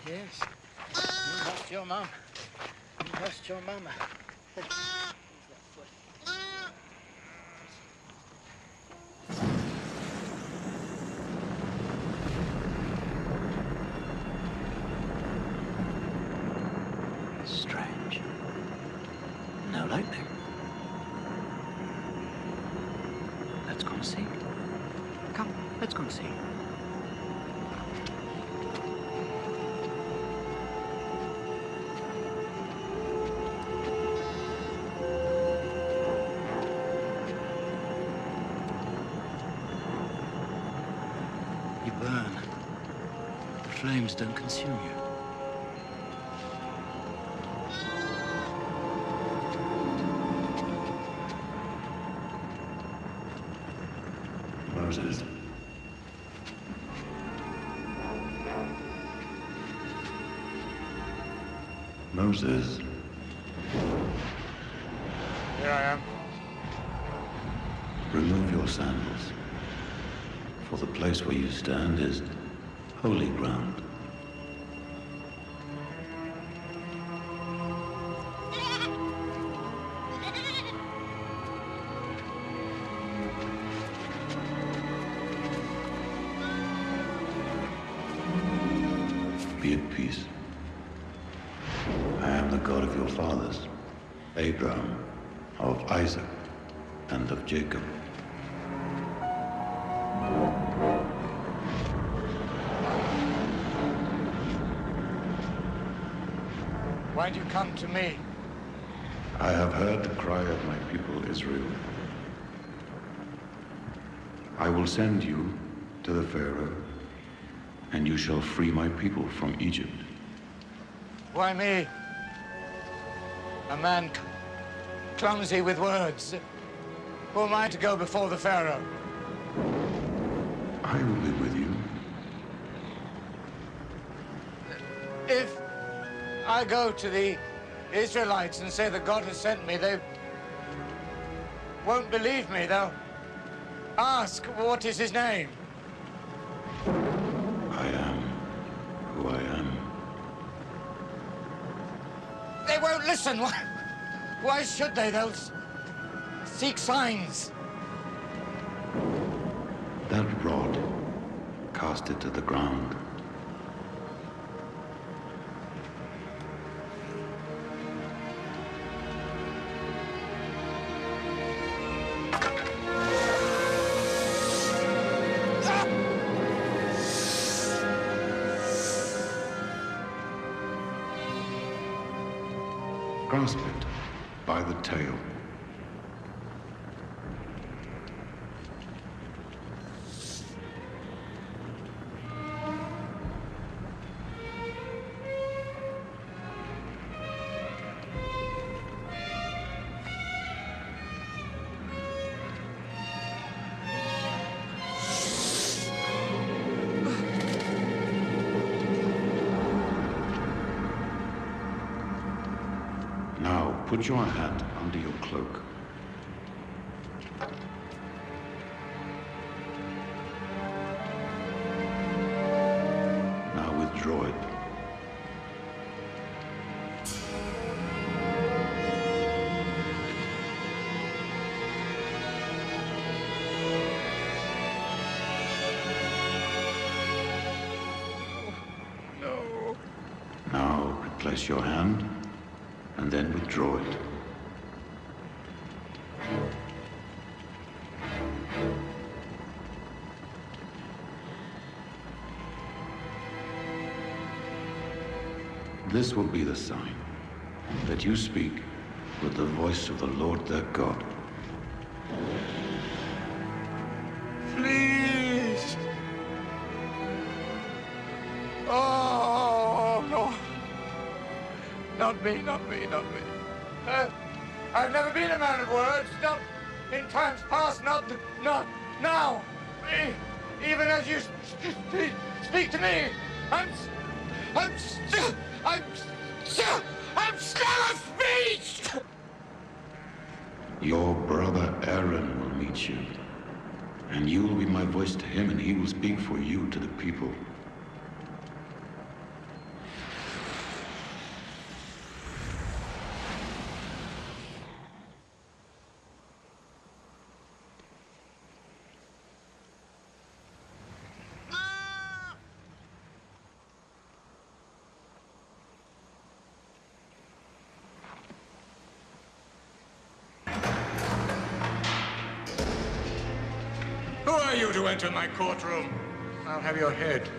Yes. You lost your mum. You lost your mama. Strange. No lightning. Let's go and see. Come, let's go and see. You burn. The flames don't consume you. Moses. Moses. Here I am. Remove your sandals, for the place where you stand is holy ground. Be at peace. I am the God of your fathers, Abraham, of Isaac, and of Jacob. Why'd you come to me? I have heard the cry of my people Israel. I will send you to the Pharaoh, and you shall free my people from Egypt. Why me? A man clumsy with words. Who am I to go before the Pharaoh? I will be with you. If I go to the Israelites and say that God has sent me, they won't believe me. They'll ask, what is his name? I am who I am. They won't listen. Why should they? They'll seek signs. That rod, cast it to the ground. Grasp it by the tail. Now, put your hand under your cloak. Now withdraw it. No. Now, replace your hand, and then withdraw it. This will be the sign that you speak with the voice of the Lord their God. Please. Oh, no. Not me, not me, not me. I've never been a man of words. Not in times past, not now. Even as you speak to me, I'm still a speech! Your brother Aaron will meet you, and you will be my voice to him, and he will speak for you to the people. you to enter my courtroom. I'll have your head